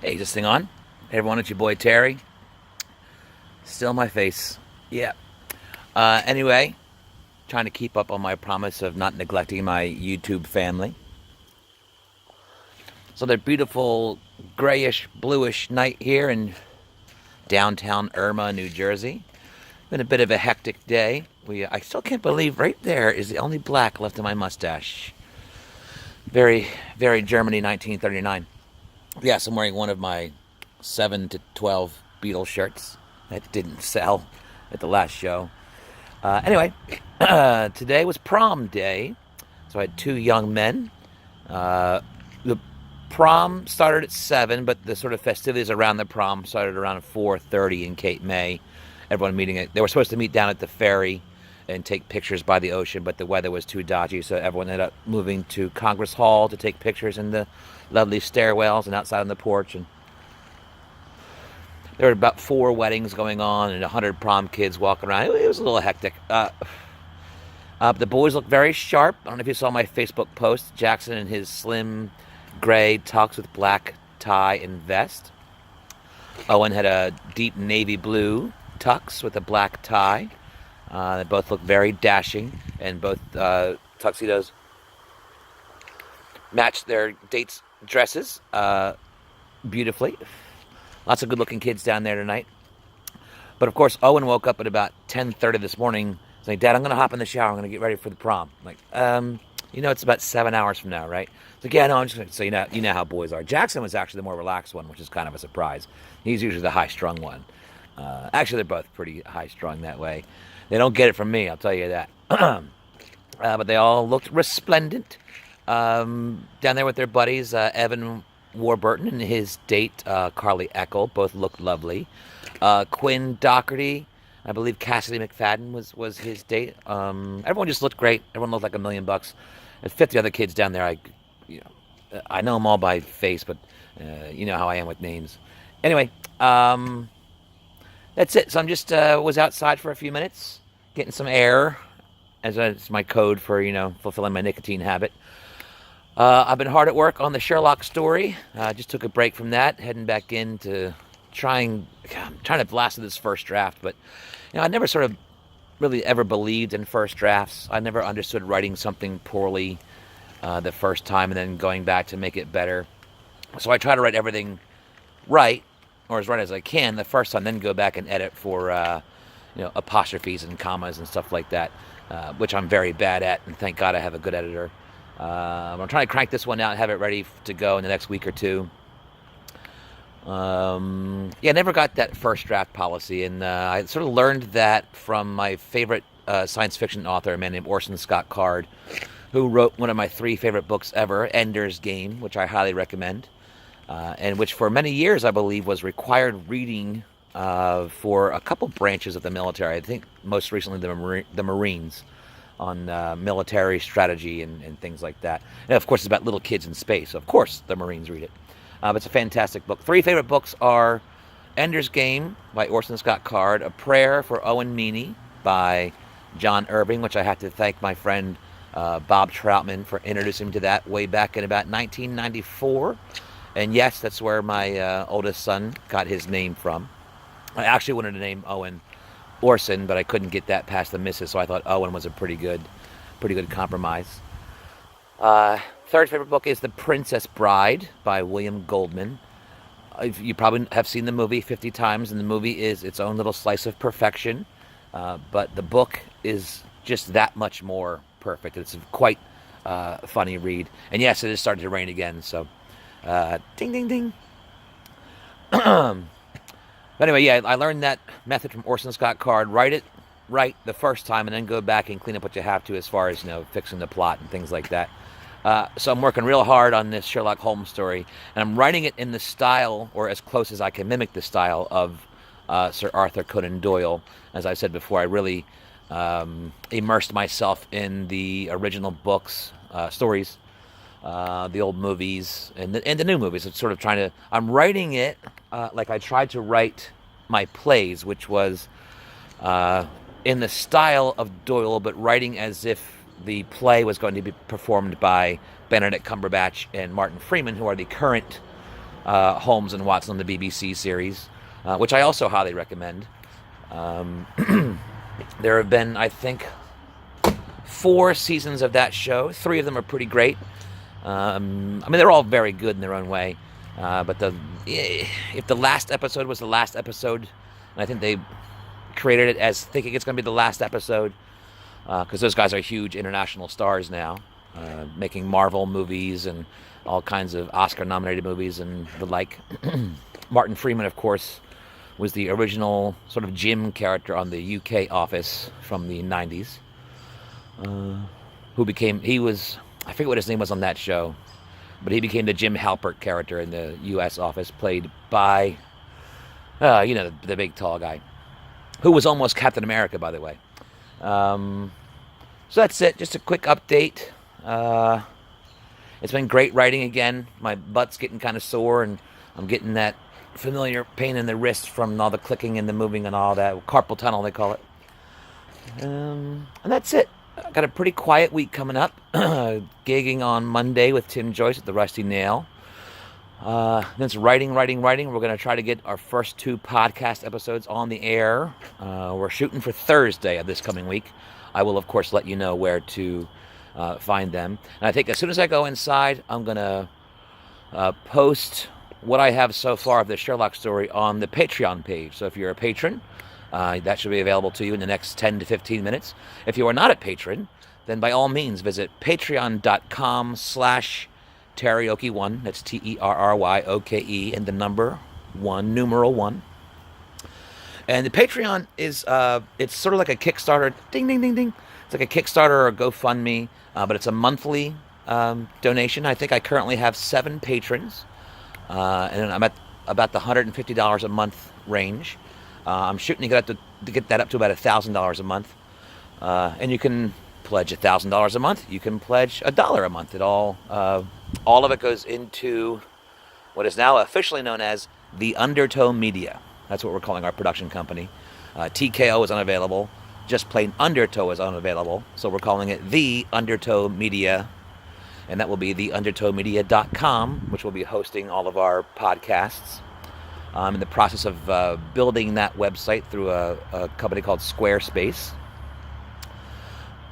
Hey, is this thing on? Hey everyone, it's your boy Terry. Still my face. Yeah. Anyway, trying to keep up on my promise of not neglecting my YouTube family. So the beautiful grayish, bluish night here in downtown Irma, New Jersey. Been a bit of a hectic day. I still can't believe right there is the only black left in my mustache. Very, very Germany 1939. Yes, I'm wearing one of my 7 to 12 Beatles shirts that didn't sell at the last show. Anyway, today was prom day, so I had two young men. The prom started at 7, but the sort of festivities around the prom started around 4:30 in Cape May. Everyone meeting it. They were supposed to meet down at the ferry and take pictures by the ocean, but the weather was too dodgy, so everyone ended up moving to Congress Hall to take pictures in the lovely stairwells and outside on the porch. And there were about 4 weddings going on and 100 prom kids walking around. It was a little hectic. The boys looked very sharp. I don't know if you saw my Facebook post. Jackson in his slim gray tux with black tie and vest. Owen had a deep navy blue tux with a black tie. They both looked very dashing, and both tuxedos matched their dates' dresses beautifully. Lots of good-looking kids down there tonight. But of course, Owen woke up at about 10:30 this morning, saying, "Dad, I'm going to hop in the shower. I'm going to get ready for the prom." I'm like, it's about 7 hours from now, right? It's like, yeah, no, I'm just going to. So you know how boys are. Jackson was actually the more relaxed one, which is kind of a surprise. He's usually the high-strung one. Actually, they're both pretty high-strung that way. They don't get it from me, I'll tell you that. But they all looked resplendent down there with their buddies. Evan Warburton and his date, Carly Eckel, both looked lovely. Quinn Doherty, I believe Cassidy McFadden was his date. Everyone just looked great. Everyone looked like $1,000,000. And 50 other kids down there. I know them all by face, but you know how I am with names. Anyway, that's it. So I'm just was outside for a few minutes, getting some air, as it's my code for fulfilling my nicotine habit. I've been hard at work on the Sherlock story. Just took a break from that, heading back in to I'm trying to blast through this first draft, but I never sort of really ever believed in first drafts. I never understood writing something poorly the first time and then going back to make it better. So I try to write everything right, or as right as I can the first time, then go back and edit for apostrophes and commas and stuff like that, which I'm very bad at, and thank God I have a good editor. I'm trying to crank this one out and have it ready to go in the next week or two. I never got that first draft policy, and I sort of learned that from my favorite science fiction author, a man named Orson Scott Card, who wrote one of my 3 favorite books ever, Ender's Game, which I highly recommend, and which for many years I believe was required reading for a couple branches of the military. I think most recently the Marines, on military strategy and things like that. And of course, it's about little kids in space. So of course, the Marines read it. But it's a fantastic book. 3 favorite books are Ender's Game by Orson Scott Card, A Prayer for Owen Meany by John Irving, which I have to thank my friend Bob Troutman for introducing me to that way back in about 1994. And yes, that's where my oldest son got his name from. I actually wanted to name Owen Orson, but I couldn't get that past the missus, so I thought Owen was a pretty good compromise. Third favorite book is The Princess Bride by William Goldman. You probably have seen the movie 50 times, and the movie is its own little slice of perfection, but the book is just that much more perfect. It's a quite funny read. And yes, it is starting to rain again, so ding, ding, ding. But anyway, yeah, I learned that method from Orson Scott Card. Write it right the first time, and then go back and clean up what you have to as far as fixing the plot and things like that. So I'm working real hard on this Sherlock Holmes story, and I'm writing it in the style, or as close as I can mimic the style of Sir Arthur Conan Doyle. As I said before, I really immersed myself in the original books, stories, the old movies, and the new movies. It's sort of I'm writing it like I tried to write my plays, which was in the style of Doyle, but writing as if the play was going to be performed by Benedict Cumberbatch and Martin Freeman, who are the current Holmes and Watson, the BBC series, which I also highly recommend. There have been, I think, 4 seasons of that show. 3 of them are pretty great. I mean, they're all very good in their own way. But if the last episode was the last episode, and I think they created it as thinking it's going to be the last episode, because those guys are huge international stars now, making Marvel movies and all kinds of Oscar-nominated movies and the like. Martin Freeman, of course, was the original sort of Jim character on the UK Office from the 90s. I forget what his name was on that show, but he became the Jim Halpert character in the US Office, played by, the big tall guy, who was almost Captain America, by the way. So that's it, just a quick update. It's been great writing again. My butt's getting kind of sore, and I'm getting that familiar pain in the wrist from all the clicking and the moving and all that. Carpal tunnel, they call it. And that's it. I got a pretty quiet week coming up. Gigging on Monday with Tim Joyce at the Rusty Nail. Then it's writing. We're going to try to get our first 2 podcast episodes on the air. We're shooting for Thursday of this coming week. I will, of course, let you know where to find them. And I think as soon as I go inside, I'm going to post what I have so far of the Sherlock story on the Patreon page. So if you're a patron, that should be available to you in the next 10 to 15 minutes. If you are not a patron, then by all means visit patreon.com/terryoke1. That's TERRYOKE and the number 1, numeral 1. And the Patreon is, it's sort of like a Kickstarter. Ding, ding, ding, ding. It's like a Kickstarter or a GoFundMe, but it's a monthly donation. I think I currently have 7 patrons, and I'm at about the $150 a month range. I'm shooting to get that up to about $1,000 a month. And you can pledge $1,000 a month. You can pledge $1 a month. It all of it goes into what is now officially known as the Undertow Media. That's what we're calling our production company. TKO is unavailable. Just plain Undertow is unavailable. So we're calling it the Undertow Media. And that will be theundertowmedia.com, which will be hosting all of our podcasts. I'm in the process of building that website through a company called Squarespace.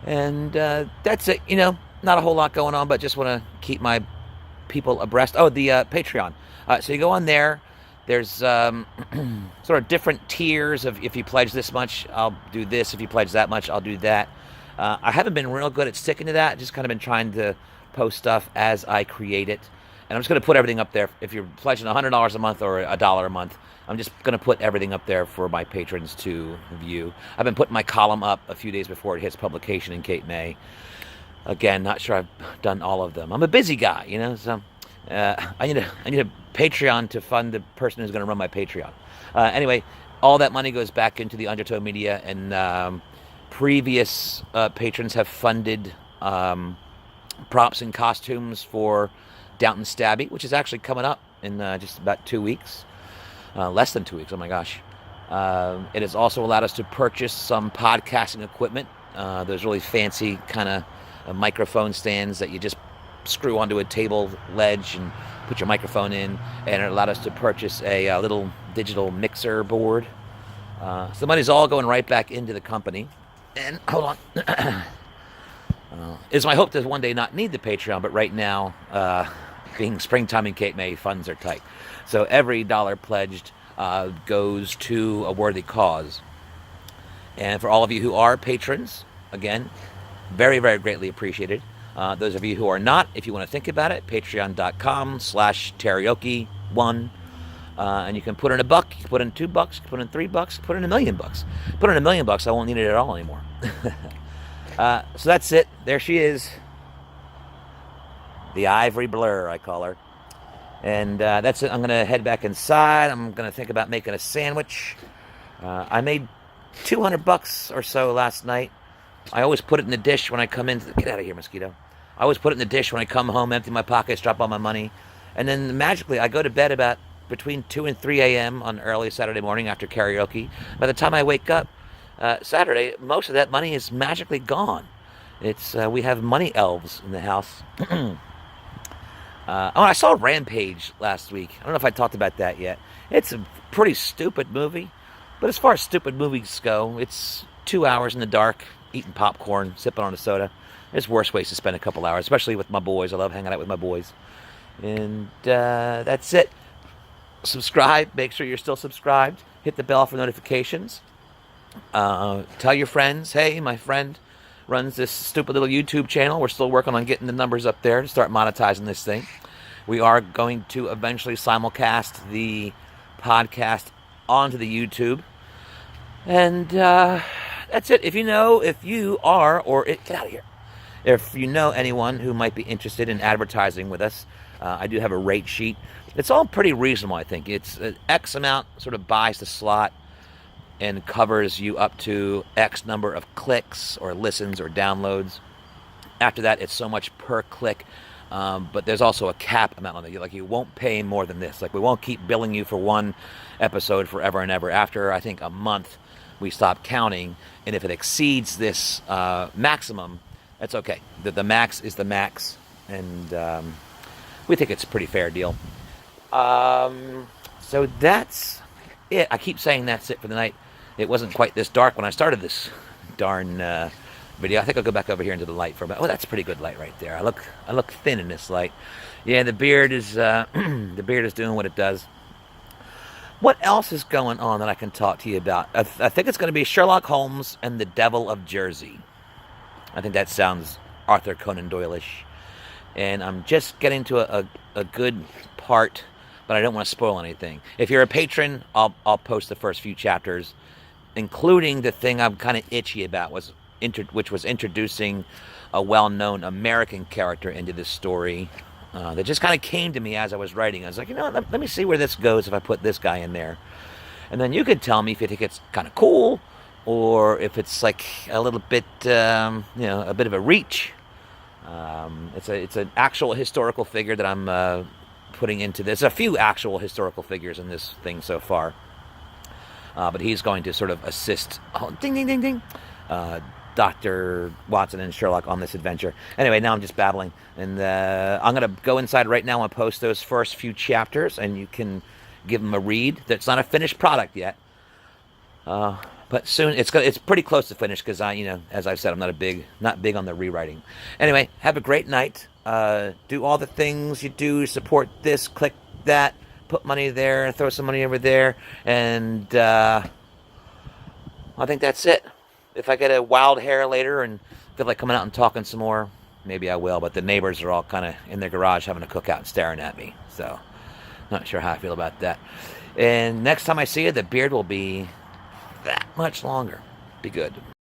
And that's it. Not a whole lot going on, but just want to keep my people abreast. Oh, the Patreon. So you go on there. There's sort of different tiers of, if you pledge this much, I'll do this. If you pledge that much, I'll do that. I haven't been real good at sticking to that. Just kind of been trying to post stuff as I create it. And I'm just going to put everything up there. If you're pledging $100 a month or $1 a month, I'm just going to put everything up there for my patrons to view. I've been putting my column up a few days before it hits publication in Cape May. Again, not sure I've done all of them. I'm a busy guy, so I need a Patreon to fund the person who's going to run my Patreon. Anyway, all that money goes back into the Undertow Media, and previous patrons have funded props and costumes for Downton Stabby, which is actually coming up in just about 2 weeks. Less than 2 weeks, oh my gosh. It has also allowed us to purchase some podcasting equipment. Those really fancy kind of microphone stands that you just screw onto a table ledge and put your microphone in. And it allowed us to purchase a little digital mixer board. So the money's all going right back into the company. And hold on. It's my hope to one day not need the Patreon, but right now, being springtime in Cape May, funds are tight. So every dollar pledged goes to a worthy cause. And for all of you who are patrons, again, very, very greatly appreciated. Those of you who are not, if you want to think about it, patreon.com/terryoke1. And you can put in $1, you can put in $2, you can put in $3, you can put in $1 million. Put in $1 million, I won't need it at all anymore. So that's it. There she is. The Ivory Blur, I call her. And that's it. I'm going to head back inside. I'm going to think about making a sandwich. I made $200 or so last night. I always put it in the dish when I come in. Get out of here, mosquito. I always put it in the dish when I come home, empty my pockets, drop all my money. And then magically, I go to bed about between 2 and 3 a.m. on early Saturday morning after karaoke. By the time I wake up Saturday, most of that money is magically gone. It's we have money elves in the house. I saw Rampage last week. I don't know if I talked about that yet. It's a pretty stupid movie, but as far as stupid movies go, it's 2 hours in the dark, eating popcorn, sipping on a soda. There's worse ways to spend a couple hours, especially with my boys. I love hanging out with my boys. And that's it. Subscribe. Make sure you're still subscribed. Hit the bell for notifications. Tell your friends, hey, my friend runs this stupid little YouTube channel. We're still working on getting the numbers up there to start monetizing this thing. We are going to eventually simulcast the podcast onto the YouTube. And that's it. If you are, or get out of here. If you know anyone who might be interested in advertising with us, I do have a rate sheet. It's all pretty reasonable, I think. It's X amount sort of buys the slot and covers you up to X number of clicks or listens or downloads. After that, it's so much per click. But there's also a cap amount on it. Like, you won't pay more than this. Like, we won't keep billing you for one episode forever and ever. After, I think, a month, we stop counting. And if it exceeds this maximum, that's okay. The max is the max. And we think it's a pretty fair deal. So that's it. I keep saying that's it for the night. It wasn't quite this dark when I started this darn video. I think I'll go back over here into the light for a minute. Oh, that's a pretty good light right there. I look thin in this light. Yeah, the beard is the beard is doing what it does. What else is going on that I can talk to you about? I think it's going to be Sherlock Holmes and the Devil of Jersey. I think that sounds Arthur Conan Doyle-ish. And I'm just getting to a good part, but I don't want to spoil anything. If you're a patron, I'll post the first few chapters, including the thing I'm kind of itchy about, which was introducing a well-known American character into this story that just kind of came to me as I was writing. I was like, let me see where this goes if I put this guy in there. And then you could tell me if you think it's kind of cool or if it's like a little bit, a bit of a reach. It's an actual historical figure that I'm putting into this. A few actual historical figures in this thing so far. But he's going to sort of assist, ding, ding, ding, ding, Dr. Watson and Sherlock on this adventure. Anyway, now I'm just babbling. And I'm going to go inside right now and post those first few chapters, and you can give them a read. That's not a finished product yet. But soon, it's pretty close to finish because as I've said, I'm not big on the rewriting. Anyway, have a great night. Do all the things you do, support this, click that, put money there, throw some money over there, and I think that's it. If I get a wild hair later and feel like coming out and talking some more, maybe I will. But the neighbors are all kind of in their garage having a cookout and staring at me. So, not sure how I feel about that. And next time I see you, the beard will be that much longer. Be good.